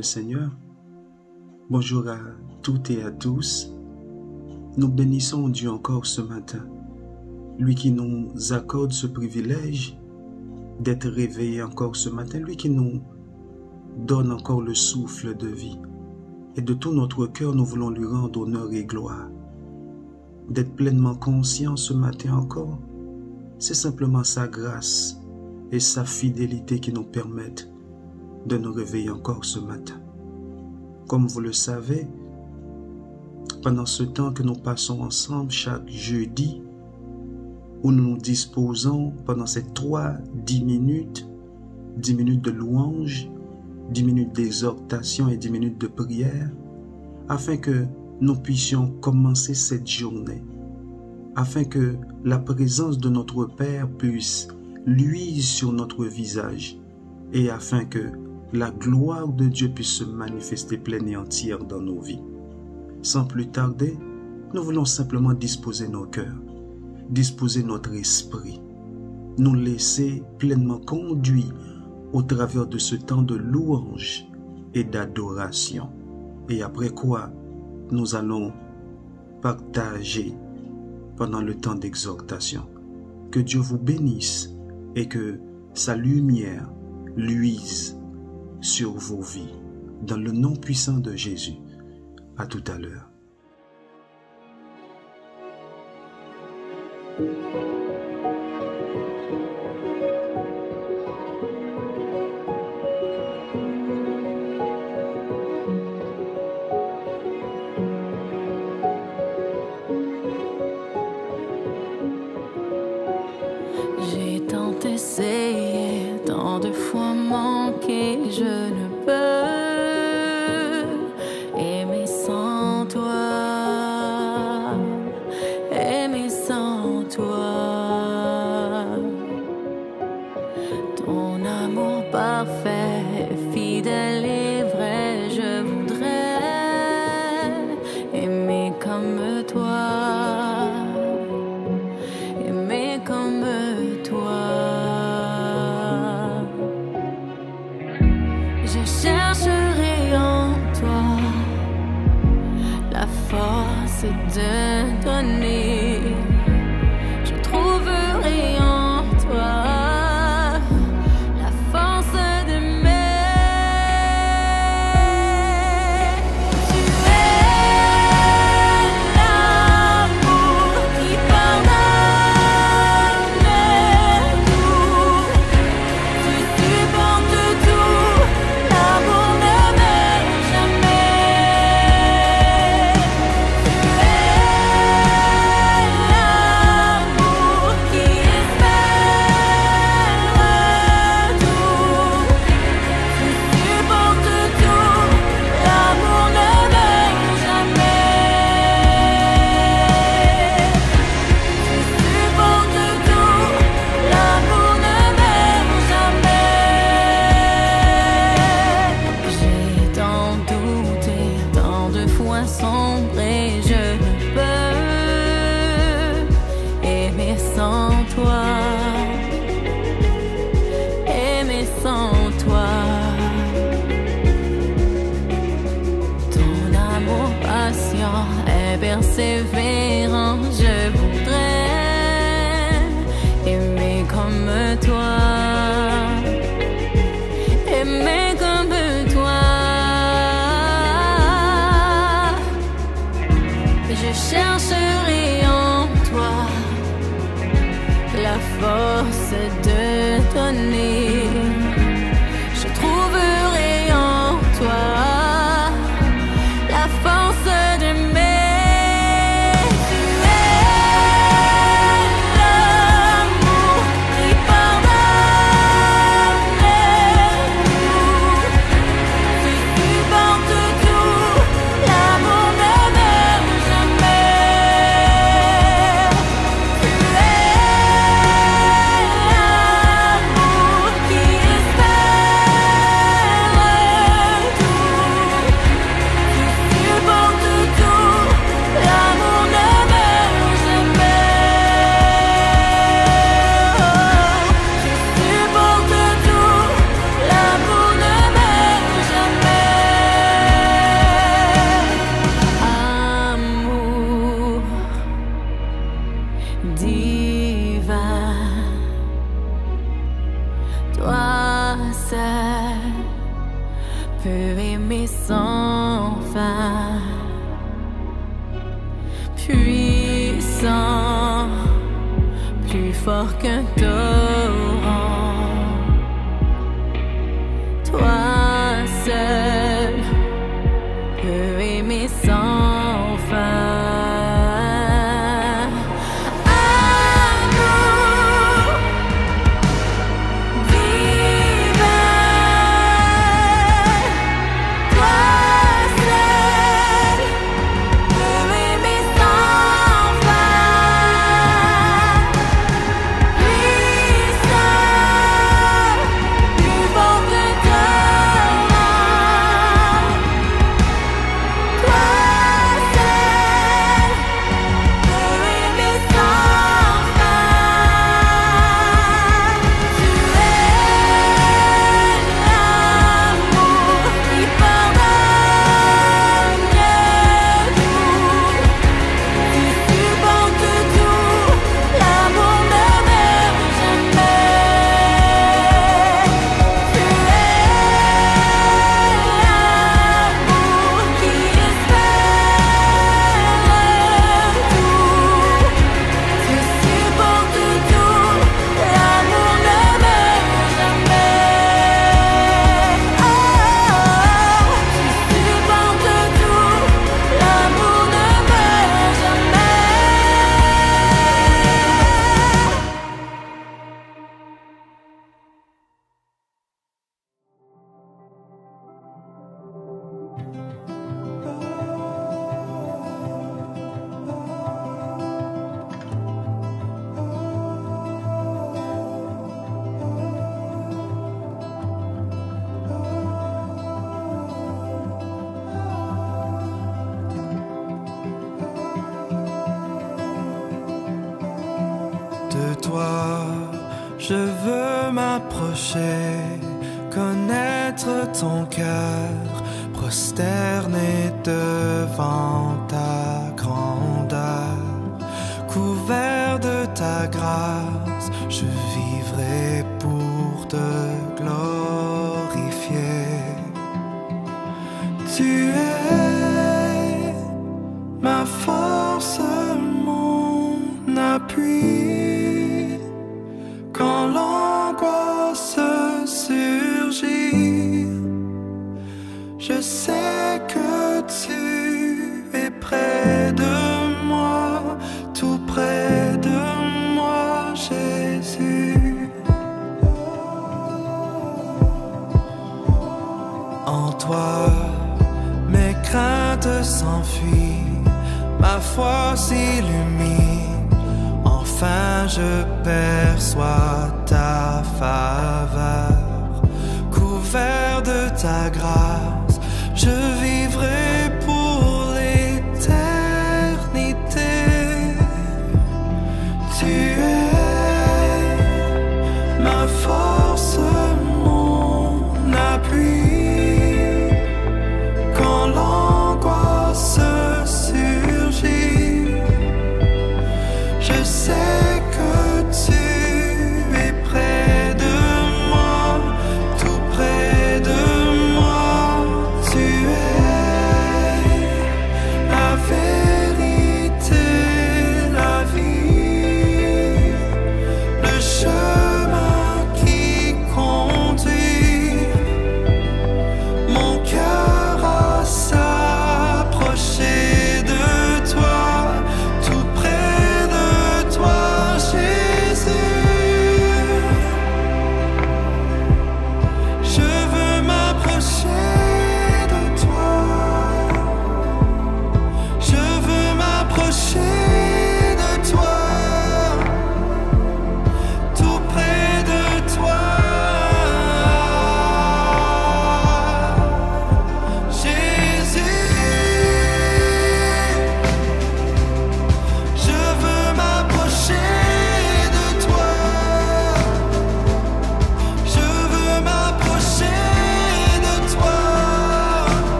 le Seigneur. Bonjour à toutes et à tous. Nous bénissons Dieu encore ce matin, lui qui nous accorde ce privilège d'être réveillés encore ce matin, lui qui nous donne encore le souffle de vie. Et de tout notre cœur, nous voulons lui rendre honneur et gloire. D'être pleinement conscient ce matin encore, c'est simplement sa grâce et sa fidélité qui nous permettent de nous réveiller encore ce matin. Comme vous le savez, pendant ce temps que nous passons ensemble chaque jeudi, où nous nous disposons pendant ces 10 minutes de louange, 10 minutes d'exhortation et 10 minutes de prière, afin que nous puissions commencer cette journée, afin que la présence de notre Père puisse luire sur notre visage et afin que la gloire de Dieu puisse se manifester pleine et entière dans nos vies. Sans plus tarder, nous voulons simplement disposer nos cœurs, disposer notre esprit, nous laisser pleinement conduire au travers de ce temps de louange et d'adoration. Et après quoi, nous allons partager pendant le temps d'exhortation. Que Dieu vous bénisse et que sa lumière luise sur vos vies. Dans le nom puissant de Jésus. À tout à l'heure. J'ai tant essayé, tant de fois manqué, je ne peux aimer sans toi, aimer sans toi. Ton amour parfait, fidèle et vrai, je voudrais aimer comme toi, aimer comme toi. Je chercherai en toi la force de donner. Je trouverai en toi la force d'aimer. Tu es l'amour qui pardonne tout. Tu supportes tout. L'amour ne meurt jamais. Tu es l'amour qui espère tout. Tu supportes tout. L'amour ne meurt jamais. Tu supportes tout. L'amour ne meurt jamais. J'ai tant douté, tant de fois sombré, je ne peux aimer sans toi, aimer sans toi. Ton amour patient et persévérant, je voudrais aimer comme toi, aimer comme toi. Je chercherai en toi la force de donner. Je trouverai en toi la force d'aimer. Tu es l'amour qui pardonne tout. Tu supportes tout. L'amour ne meurt jamais. Tu es l'amour qui puissant, plus fort qu'un torrent. Toi seul peux aimer sans fin. Je veux m'approcher, connaître ton cœur, prosterné devant ta grandeur. Couvert de ta grâce, je vivrai pour te glorifier. Tu es ma force, mon appui. Quand l'angoisse surgit, je sais que tu es près de moi, tout près de moi, Jésus. En toi, mes craintes s'enfuient, ma foi s'illumine. Enfin je perçois ta faveur, couvert de ta grâce, je vivrai pour l'éternité. Tu es ma force, mon appui. Quand l'angoisse surgit, je sais que tu es près de moi, tout près de moi. Tu es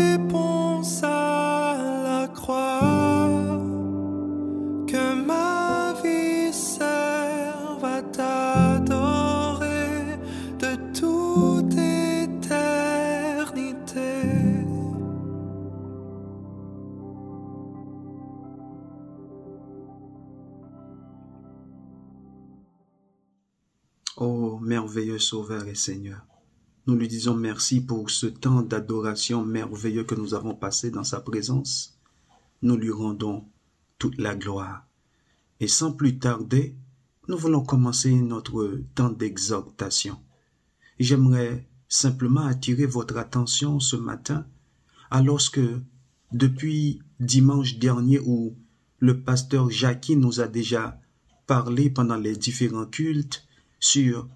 réponse à la croix, que ma vie serve à t'adorer de toute éternité. Ô merveilleux Sauveur et Seigneur, nous lui disons merci pour ce temps d'adoration merveilleux que nous avons passé dans sa présence. Nous lui rendons toute la gloire. Et sans plus tarder, nous voulons commencer notre temps d'exhortation. J'aimerais simplement attirer votre attention ce matin, alors que depuis dimanche dernier où le pasteur Jackie nous a déjà parlé pendant les différents cultes sur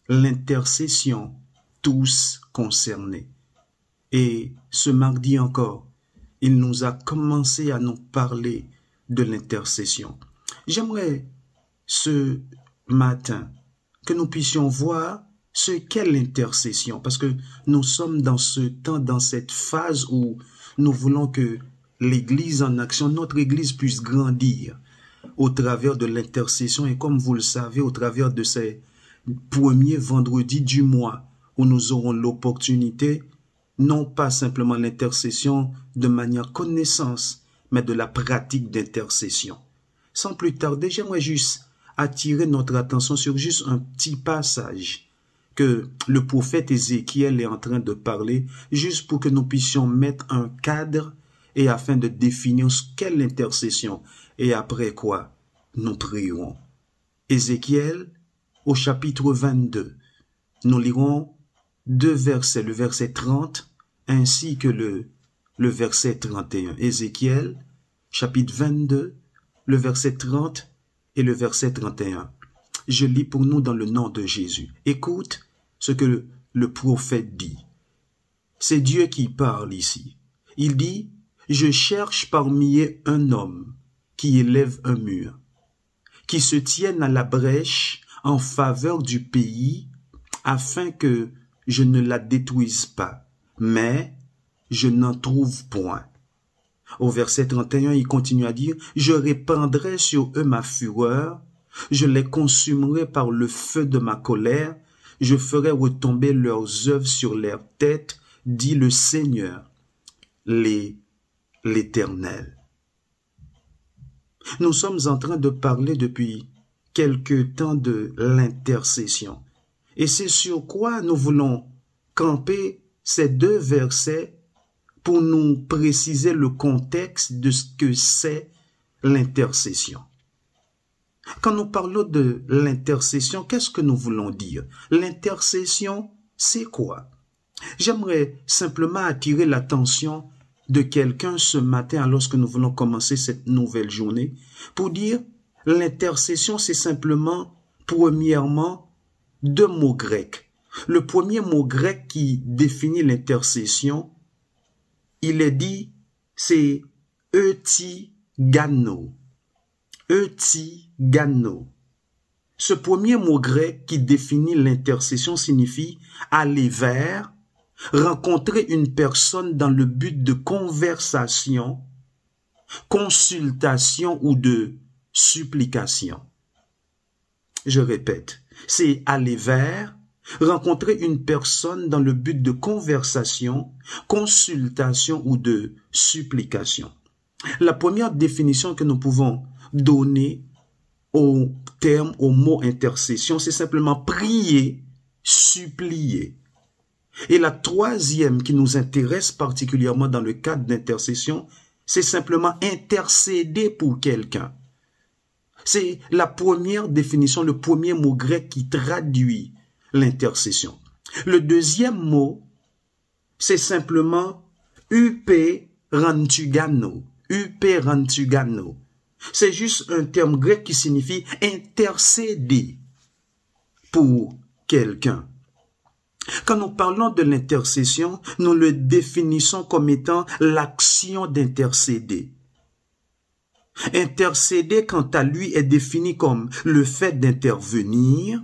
l'intercession, tous concernés. Et ce mardi encore, il nous a commencé à nous parler de l'intercession. J'aimerais ce matin que nous puissions voir ce qu'est l'intercession, parce que nous sommes dans ce temps, dans cette phase où nous voulons que l'Église en action, notre Église puisse grandir au travers de l'intercession et comme vous le savez, au travers de ces premiers vendredis du mois où nous aurons l'opportunité, non pas simplement l'intercession de manière connaissance, mais de la pratique d'intercession. Sans plus tarder, j'aimerais juste attirer notre attention sur juste un petit passage que le prophète Ézéchiel est en train de parler, juste pour que nous puissions mettre un cadre et afin de définir ce qu'est l'intercession et après quoi nous prierons. Ézéchiel, au chapitre 22, nous lirons deux versets, le verset 30 ainsi que le verset 31. Ézéchiel, chapitre 22, le verset 30 et le verset 31. Je lis pour nous dans le nom de Jésus. Écoute ce que le prophète dit. C'est Dieu qui parle ici. Il dit, « Je cherche parmi eux un homme qui élève un mur, qui se tienne à la brèche en faveur du pays, afin que je ne la détruise pas, mais je n'en trouve point. » Au verset 31, il continue à dire, « Je répandrai sur eux ma fureur, je les consumerai par le feu de ma colère, je ferai retomber leurs œuvres sur leurs têtes, dit le Seigneur, l'Éternel. » Nous sommes en train de parler depuis quelque temps de l'intercession. Et c'est sur quoi nous voulons camper ces deux versets pour nous préciser le contexte de ce que c'est l'intercession. Quand nous parlons de l'intercession, qu'est-ce que nous voulons dire? L'intercession, c'est quoi? J'aimerais simplement attirer l'attention de quelqu'un ce matin lorsque nous voulons commencer cette nouvelle journée pour dire l'intercession, c'est simplement, premièrement, deux mots grecs. Le premier mot grec qui définit l'intercession, il est dit, c'est eutigano. Eutigano. Ce premier mot grec qui définit l'intercession signifie aller vers, rencontrer une personne dans le but de conversation, consultation ou de supplication. Je répète, c'est aller vers, rencontrer une personne dans le but de conversation, consultation ou de supplication. La première définition que nous pouvons donner au terme, au mot intercession, c'est simplement prier, supplier. Et la troisième qui nous intéresse particulièrement dans le cadre d'intercession, c'est simplement intercéder pour quelqu'un. C'est la première définition, le premier mot grec qui traduit l'intercession. Le deuxième mot, c'est simplement uperantugano. Uperantugano. C'est juste un terme grec qui signifie intercéder pour quelqu'un. Quand nous parlons de l'intercession, nous le définissons comme étant l'action d'intercéder. Intercéder, quant à lui, est défini comme le fait d'intervenir,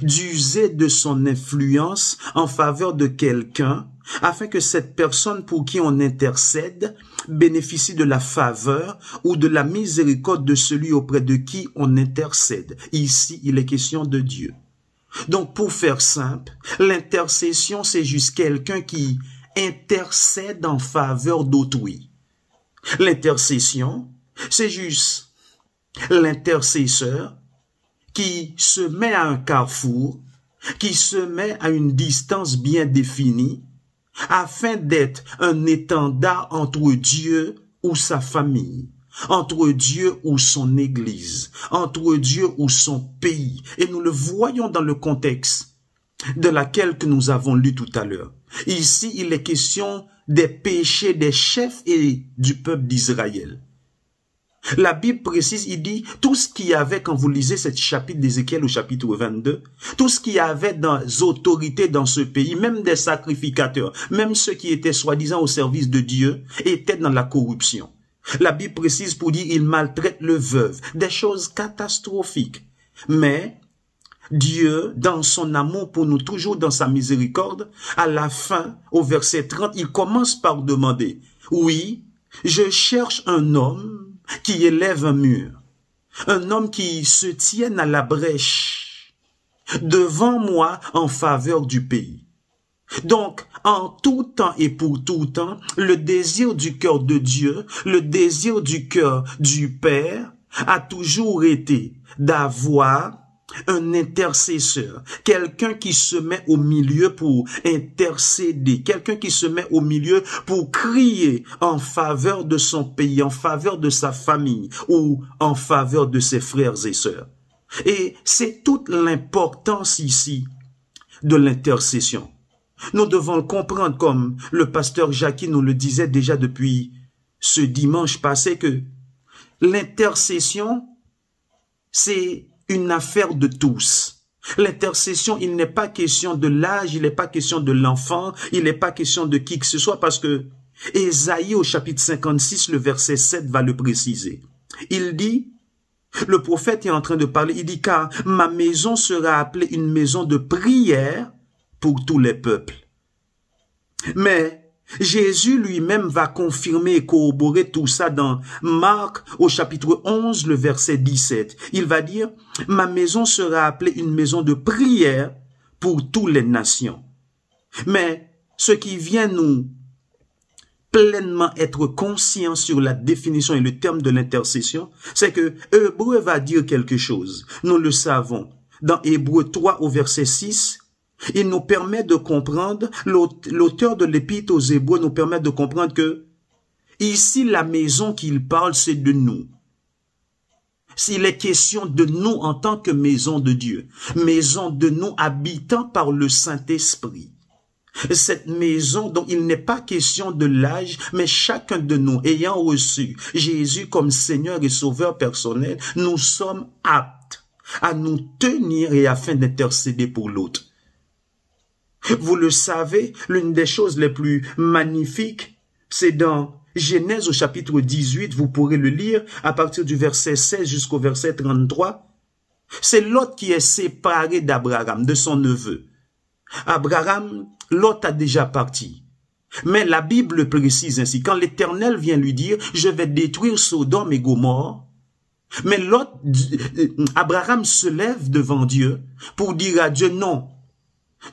d'user de son influence en faveur de quelqu'un afin que cette personne pour qui on intercède bénéficie de la faveur ou de la miséricorde de celui auprès de qui on intercède. Ici, il est question de Dieu. Donc, pour faire simple, l'intercession, c'est juste quelqu'un qui intercède en faveur d'autrui. L'intercession, c'est juste l'intercesseur qui se met à un carrefour, qui se met à une distance bien définie, afin d'être un étendard entre Dieu ou sa famille, entre Dieu ou son Église, entre Dieu ou son pays. Et nous le voyons dans le contexte de laquelle que nous avons lu tout à l'heure. Ici, il est question des péchés des chefs et du peuple d'Israël. La Bible précise, il dit, tout ce qu'il y avait, quand vous lisez ce chapitre d'Ézéchiel au chapitre 22, tout ce qu'il y avait des autorités dans ce pays, même des sacrificateurs, même ceux qui étaient soi-disant au service de Dieu, étaient dans la corruption. La Bible précise pour dire, ils maltraitent le veuve, des choses catastrophiques. Mais Dieu, dans son amour pour nous, toujours dans sa miséricorde, à la fin, au verset 30, il commence par demander, oui, je cherche un homme qui élève un mur, un homme qui se tienne à la brèche devant moi en faveur du pays. Donc, en tout temps et pour tout temps, le désir du cœur de Dieu, le désir du cœur du Père a toujours été d'avoir un intercesseur, quelqu'un qui se met au milieu pour intercéder, quelqu'un qui se met au milieu pour crier en faveur de son pays, en faveur de sa famille ou en faveur de ses frères et sœurs. Et c'est toute l'importance ici de l'intercession. Nous devons le comprendre, comme le pasteur Jackie nous le disait déjà depuis ce dimanche passé, que l'intercession, c'est une affaire de tous. L'intercession, il n'est pas question de l'âge, il n'est pas question de l'enfant, il n'est pas question de qui que ce soit, parce que Ésaïe au chapitre 56, le verset 7 va le préciser. Il dit, le prophète est en train de parler, il dit, car ma maison sera appelée une maison de prière pour tous les peuples. Mais Jésus lui-même va confirmer et corroborer tout ça dans Marc au chapitre 11, le verset 17. Il va dire, ma maison sera appelée une maison de prière pour toutes les nations. Mais ce qui vient nous pleinement être conscient sur la définition et le terme de l'intercession, c'est que Hébreu va dire quelque chose. Nous le savons. Dans Hébreu 3 au verset 6, il nous permet de comprendre, l'auteur de l'épître aux Hébreux nous permet de comprendre que ici, la maison qu'il parle, c'est de nous. S'il est question de nous en tant que maison de Dieu, maison de nous habitant par le Saint-Esprit. Cette maison dont il n'est pas question de l'âge, mais chacun de nous ayant reçu Jésus comme Seigneur et Sauveur personnel, nous sommes aptes à nous tenir et afin d'intercéder pour l'autre. Vous le savez, l'une des choses les plus magnifiques, c'est dans Genèse au chapitre 18, vous pourrez le lire à partir du verset 16 jusqu'au verset 33. C'est Lot qui est séparé d'Abraham, de son neveu. Abraham, Lot a déjà parti. Mais la Bible précise ainsi, quand l'Éternel vient lui dire, je vais détruire Sodome et Gomorrhe, mais Abraham se lève devant Dieu pour dire à Dieu, non,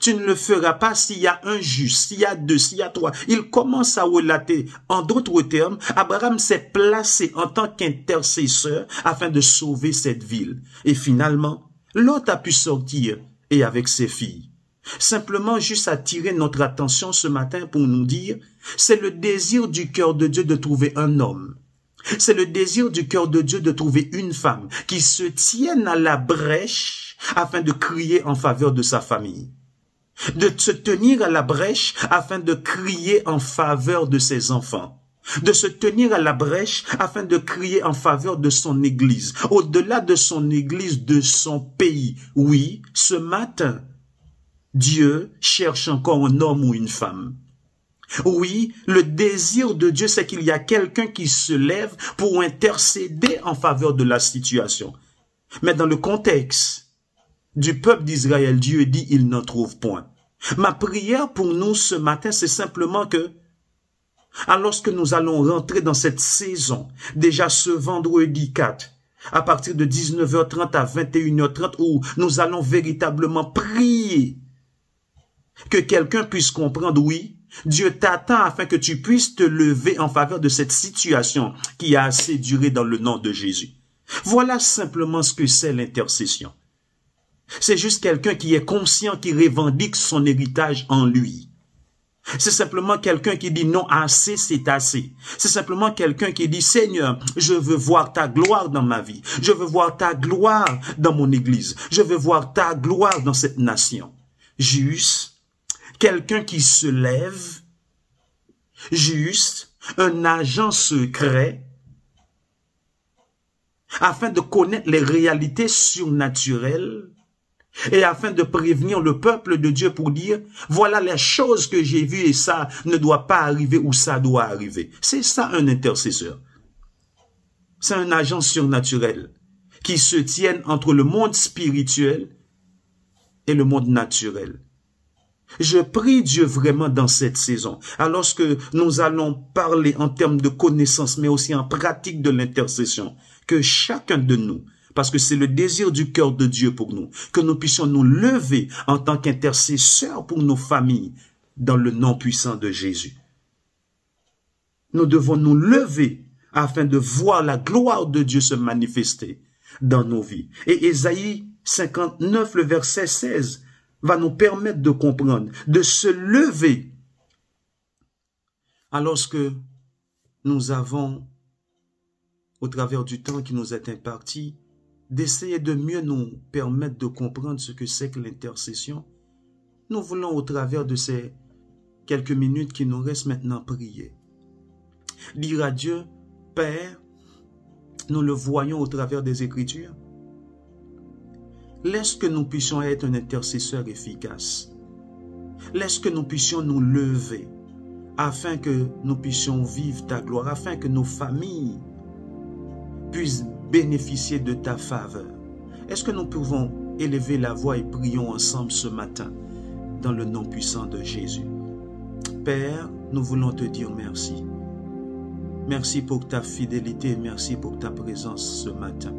tu ne le feras pas s'il y a un juste, s'il y a deux, s'il y a trois. Il commence à relater. En d'autres termes, Abraham s'est placé en tant qu'intercesseur afin de sauver cette ville. Et finalement, Lot a pu sortir et avec ses filles. Simplement juste attirer notre attention ce matin pour nous dire, c'est le désir du cœur de Dieu de trouver un homme. C'est le désir du cœur de Dieu de trouver une femme qui se tienne à la brèche afin de crier en faveur de sa famille. De se tenir à la brèche afin de crier en faveur de ses enfants, de se tenir à la brèche afin de crier en faveur de son église, au-delà de son église, de son pays. Oui, ce matin, Dieu cherche encore un homme ou une femme. Oui, le désir de Dieu, c'est qu'il y a quelqu'un qui se lève pour intercéder en faveur de la situation. Mais dans le contexte du peuple d'Israël, Dieu dit, il n'en trouve point. Ma prière pour nous ce matin, c'est simplement que, alors que nous allons rentrer dans cette saison, déjà ce vendredi 4, à partir de 19h30 à 21h30, où nous allons véritablement prier, que quelqu'un puisse comprendre, oui, Dieu t'attend afin que tu puisses te lever en faveur de cette situation qui a assez duré dans le nom de Jésus. Voilà simplement ce que c'est l'intercession. C'est juste quelqu'un qui est conscient, qui revendique son héritage en lui. C'est simplement quelqu'un qui dit non, assez, c'est assez. C'est simplement quelqu'un qui dit, Seigneur, je veux voir ta gloire dans ma vie. Je veux voir ta gloire dans mon église. Je veux voir ta gloire dans cette nation. Juste quelqu'un qui se lève, juste un agent secret, afin de connaître les réalités surnaturelles et afin de prévenir le peuple de Dieu pour dire, voilà les choses que j'ai vues et ça ne doit pas arriver ou ça doit arriver. C'est ça un intercesseur. C'est un agent surnaturel qui se tienne entre le monde spirituel et le monde naturel. Je prie Dieu vraiment dans cette saison, alors que nous allons parler en termes de connaissance, mais aussi en pratique de l'intercession, que chacun de nous, parce que c'est le désir du cœur de Dieu pour nous, que nous puissions nous lever en tant qu'intercesseurs pour nos familles, dans le nom puissant de Jésus. Nous devons nous lever afin de voir la gloire de Dieu se manifester dans nos vies. Et Ésaïe 59, le verset 16, va nous permettre de comprendre, de se lever, alors que nous avons, au travers du temps qui nous est imparti, d'essayer de mieux nous permettre de comprendre ce que c'est que l'intercession. Nous voulons, au travers de ces quelques minutes qui nous restent maintenant, prier. Dire à Dieu, Père, nous le voyons au travers des Écritures, laisse que nous puissions être un intercesseur efficace. Laisse que nous puissions nous lever afin que nous puissions vivre ta gloire, afin que nos familles puissent bénéficier de ta faveur. Est-ce que nous pouvons élever la voix et prions ensemble ce matin dans le nom puissant de Jésus? Père, nous voulons te dire merci. Merci pour ta fidélité et merci pour ta présence ce matin.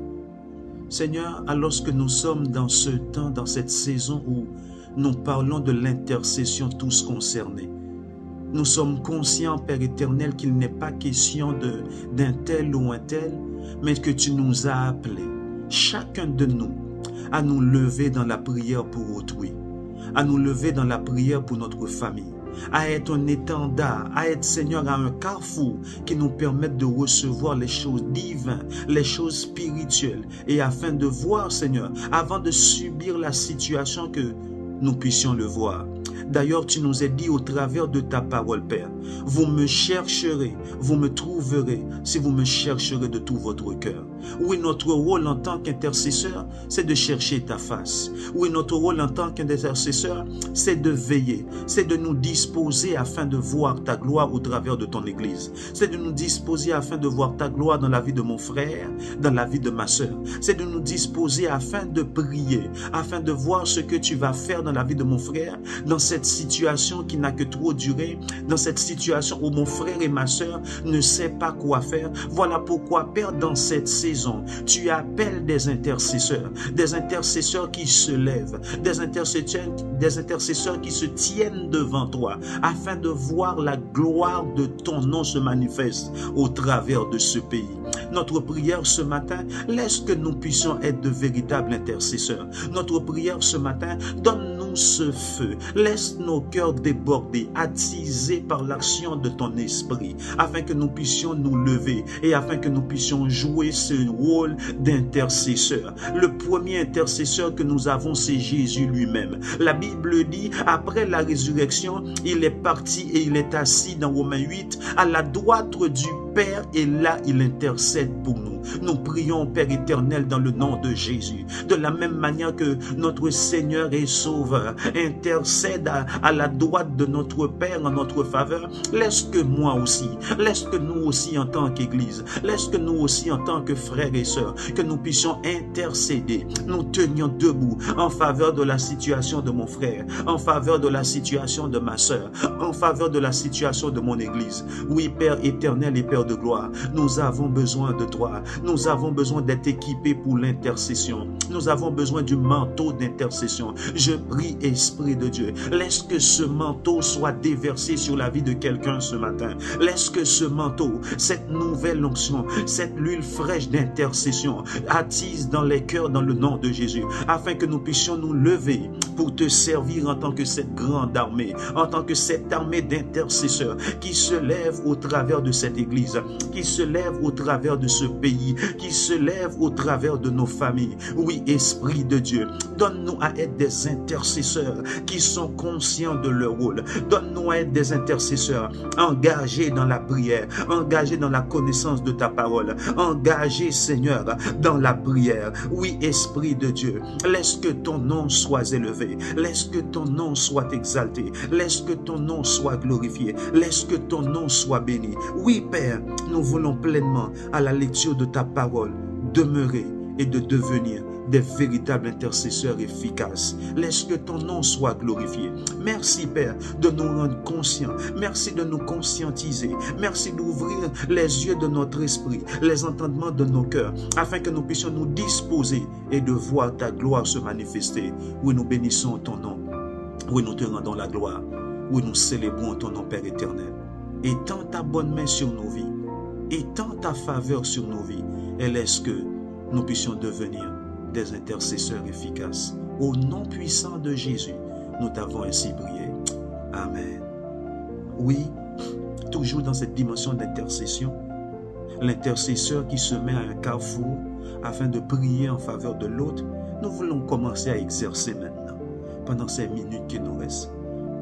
Seigneur, alors que nous sommes dans ce temps, dans cette saison où nous parlons de l'intercession tous concernés, nous sommes conscients, Père éternel, qu'il n'est pas question d'un tel ou un tel, mais que tu nous as appelés, chacun de nous, à nous lever dans la prière pour autrui, à nous lever dans la prière pour notre famille, à être un étendard, à être, Seigneur, à un carrefour qui nous permette de recevoir les choses divines, les choses spirituelles, et afin de voir, Seigneur, avant de subir la situation, que nous puissions le voir. D'ailleurs, tu nous as dit au travers de ta parole, Père, vous me chercherez, vous me trouverez, si vous me chercherez de tout votre cœur. Oui, notre rôle en tant qu'intercesseur, c'est de chercher ta face. Oui, notre rôle en tant qu'intercesseur, c'est de veiller, c'est de nous disposer afin de voir ta gloire au travers de ton Église. C'est de nous disposer afin de voir ta gloire dans la vie de mon frère, dans la vie de ma sœur. C'est de nous disposer afin de prier, afin de voir ce que tu vas faire dans la vie de mon frère, dans cette situation qui n'a que trop duré, dans cette situation où mon frère et ma sœur ne savent pas quoi faire. Voilà pourquoi, Père, dans cette saison, tu appelles des intercesseurs qui se lèvent, des intercesseurs qui se tiennent devant toi, afin de voir la gloire de ton nom se manifeste au travers de ce pays. Notre prière ce matin, laisse que nous puissions être de véritables intercesseurs. Notre prière ce matin, donne-nous ce feu, laisse nos cœurs déborder, attisés par l'action de ton esprit, afin que nous puissions nous lever et afin que nous puissions jouer ce rôle d'intercesseur. Le premier intercesseur que nous avons, c'est Jésus lui-même. La Bible dit, après la résurrection, il est parti et il est assis dans Romains 8 à la droite du Père, et là il intercède pour nous. Nous prions, Père éternel, dans le nom de Jésus. De la même manière que notre Seigneur et Sauveur intercède à la droite de notre Père en notre faveur, laisse que moi aussi, laisse que nous aussi en tant qu'Église, laisse que nous aussi en tant que frères et sœurs, que nous puissions intercéder, nous tenions debout en faveur de la situation de mon frère, en faveur de la situation de ma sœur, en faveur de la situation de mon Église. Oui, Père éternel et Père de gloire, nous avons besoin de toi. Nous avons besoin d'être équipés pour l'intercession. Nous avons besoin du manteau d'intercession. Je prie, Esprit de Dieu, laisse que ce manteau soit déversé sur la vie de quelqu'un ce matin. Laisse que ce manteau, cette nouvelle onction, cette huile fraîche d'intercession attise dans les cœurs dans le nom de Jésus, afin que nous puissions nous lever pour te servir en tant que cette grande armée, en tant que cette armée d'intercesseurs qui se lève au travers de cette Église, qui se lève au travers de ce pays, qui se lève au travers de nos familles. Oui, Esprit de Dieu, donne-nous à être des intercesseurs qui sont conscients de leur rôle. Donne-nous à être des intercesseurs engagés dans la prière, engagés dans la connaissance de ta parole, engagés, Seigneur, dans la prière. Oui, Esprit de Dieu, laisse que ton nom soit élevé, laisse que ton nom soit exalté, laisse que ton nom soit glorifié, laisse que ton nom soit béni. Oui, Père, nous voulons pleinement, à la lecture de ta parole, demeurer et de devenir des véritables intercesseurs efficaces. Laisse que ton nom soit glorifié. Merci, Père, de nous rendre conscients. Merci de nous conscientiser. Merci d'ouvrir les yeux de notre esprit, les entendements de nos cœurs, afin que nous puissions nous disposer et de voir ta gloire se manifester. Oui, nous bénissons ton nom. Oui, nous te rendons la gloire. Oui, nous célébrons ton nom, Père éternel. Étends ta bonne main sur nos vies. Étends ta faveur sur nos vies. Et laisse que nous puissions devenir des intercesseurs efficaces. Au nom puissant de Jésus, nous t'avons ainsi prié. Amen. Oui, toujours dans cette dimension d'intercession, l'intercesseur qui se met à un carrefour afin de prier en faveur de l'autre, nous voulons commencer à exercer maintenant, pendant ces minutes qui nous restent.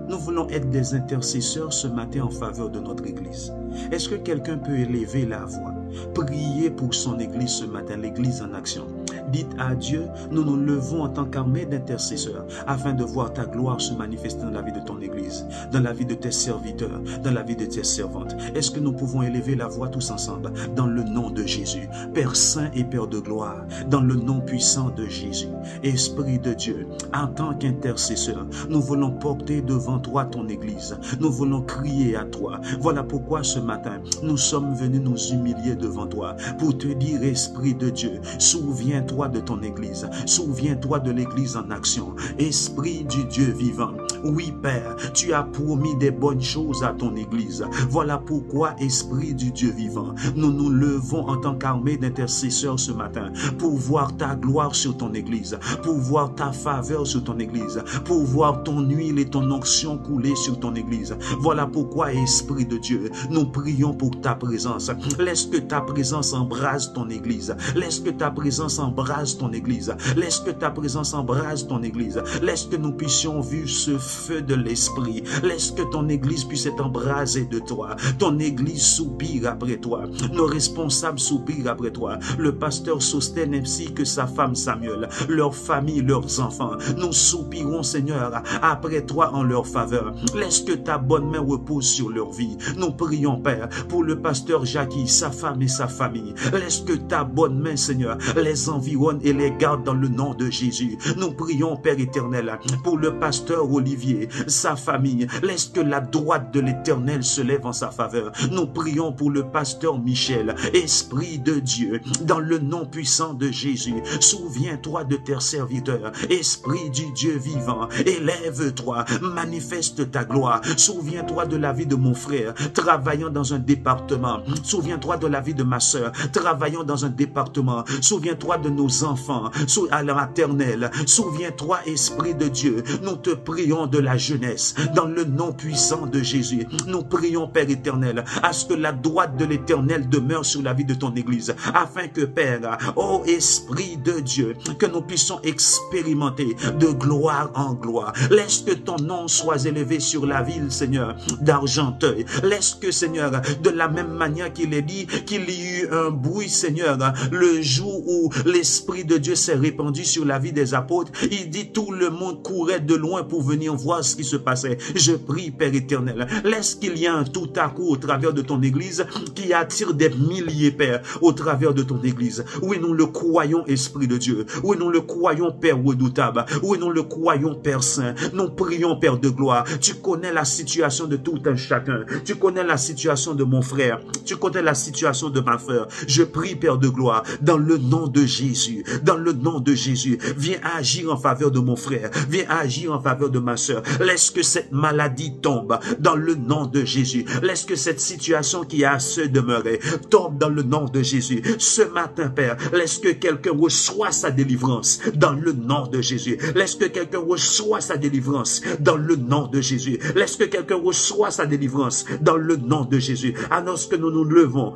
Nous voulons être des intercesseurs ce matin en faveur de notre Église. Est-ce que quelqu'un peut élever la voix, prier pour son Église ce matin, l'Église en action? Dites à Dieu, nous nous levons en tant qu'armée d'intercesseurs afin de voir ta gloire se manifester dans la vie de ton Église, dans la vie de tes serviteurs, dans la vie de tes servantes. Est-ce que nous pouvons élever la voix tous ensemble dans le nom de Jésus, Père Saint et Père de gloire, dans le nom puissant de Jésus, Esprit de Dieu, en tant qu'intercesseur, nous voulons porter devant toi ton Église, nous voulons crier à toi. Voilà pourquoi ce matin, nous sommes venus nous humilier devant toi pour te dire, Esprit de Dieu, souviens-toi de ton Église, souviens-toi de l'Église en action, Esprit du Dieu vivant. Oui, Père, tu as promis des bonnes choses à ton Église. Voilà pourquoi, Esprit du Dieu vivant, nous nous levons en tant qu'armée d'intercesseurs ce matin pour voir ta gloire sur ton Église, pour voir ta faveur sur ton Église, pour voir ton huile et ton onction couler sur ton Église. Voilà pourquoi, Esprit de Dieu, nous prions pour ta présence. Laisse que ta présence embrase ton Église. Laisse que ta présence embrase ton Église. Laisse que ta présence embrase ton Église. Laisse que nous puissions vivre ce feu de l'Esprit. Laisse que ton Église puisse être embrasée de toi. Ton Église soupire après toi. Nos responsables soupirent après toi. Le pasteur Sostène ainsi que sa femme Samuel, leur famille, leurs enfants. Nous soupirons, Seigneur, après toi en leur faveur. Laisse que ta bonne main repose sur leur vie. Nous prions, Père, pour le pasteur Jackie, sa femme et sa famille. Laisse que ta bonne main, Seigneur, les environne et les garde dans le nom de Jésus. Nous prions, Père éternel, pour le pasteur Olivier, sa famille. Laisse que la droite de l'Éternel se lève en sa faveur. Nous prions pour le pasteur Michel, Esprit de Dieu, dans le nom puissant de Jésus. Souviens-toi de tes serviteurs, Esprit du Dieu vivant. Élève-toi, manifeste ta gloire. Souviens-toi de la vie de mon frère, travaillant dans un département. Souviens-toi de la vie de ma soeur, travaillant dans un département. Souviens-toi de nos enfants à la maternelle. Souviens-toi, Esprit de Dieu. Nous te prions prions de la jeunesse, dans le nom puissant de Jésus. Nous prions, Père éternel, à ce que la droite de l'Éternel demeure sur la vie de ton Église, afin que, Père, ô Esprit de Dieu, que nous puissions expérimenter de gloire en gloire. Laisse que ton nom soit élevé sur la ville, Seigneur, d'Argenteuil. Laisse que, Seigneur, de la même manière qu'il est dit qu'il y eut un bruit, Seigneur, le jour où l'Esprit de Dieu s'est répandu sur la vie des apôtres, il dit tout le monde courait de loin pour venir voir ce qui se passait. Je prie, Père éternel, laisse qu'il y ait un tout à coup au travers de ton Église qui attire des milliers, Père, au travers de ton Église. Oui, nous le croyons, Esprit de Dieu. Oui, nous le croyons, Père redoutable. Oui, nous le croyons, Père saint. Nous prions, Père de gloire. Tu connais la situation de tout un chacun. Tu connais la situation de mon frère. Tu connais la situation de ma sœur. Je prie, Père de gloire, dans le nom de Jésus. Dans le nom de Jésus. Viens agir en faveur de mon frère. Viens agir en faveur de ma sœur. Laisse que cette maladie tombe dans le nom de Jésus. Laisse que cette situation qui a à se demeurer tombe dans le nom de Jésus. Ce matin, Père, laisse que quelqu'un reçoive sa délivrance dans le nom de Jésus. Laisse que quelqu'un reçoive sa délivrance dans le nom de Jésus. Laisse que quelqu'un reçoive sa délivrance dans le nom de Jésus. Annonce que nous nous levons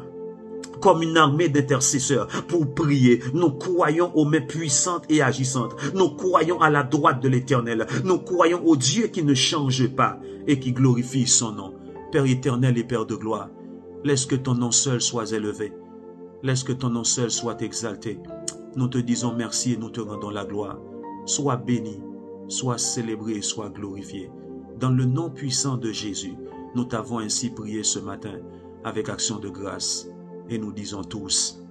comme une armée d'intercesseurs pour prier. Nous croyons aux mains puissantes et agissantes. Nous croyons à la droite de l'Éternel. Nous croyons au Dieu qui ne change pas et qui glorifie son nom. Père éternel et Père de gloire, laisse que ton nom seul soit élevé. Laisse que ton nom seul soit exalté. Nous te disons merci et nous te rendons la gloire. Sois béni, sois célébré et sois glorifié. Dans le nom puissant de Jésus, nous t'avons ainsi prié ce matin avec action de grâce. Et nous disons tous,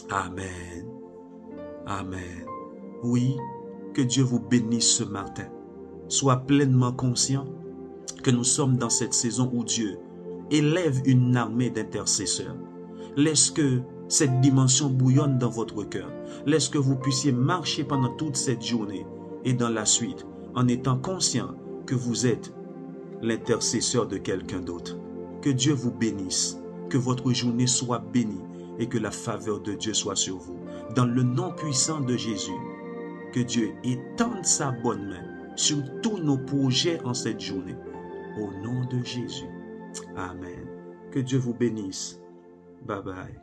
Amen. Amen. Oui, que Dieu vous bénisse ce matin. Sois pleinement conscient que nous sommes dans cette saison où Dieu élève une armée d'intercesseurs. Laisse que cette dimension bouillonne dans votre cœur. Laisse que vous puissiez marcher pendant toute cette journée et dans la suite en étant conscient que vous êtes l'intercesseur de quelqu'un d'autre. Que Dieu vous bénisse. Que votre journée soit bénie et que la faveur de Dieu soit sur vous. Dans le nom puissant de Jésus, que Dieu étende sa bonne main sur tous nos projets en cette journée. Au nom de Jésus. Amen. Que Dieu vous bénisse. Bye bye.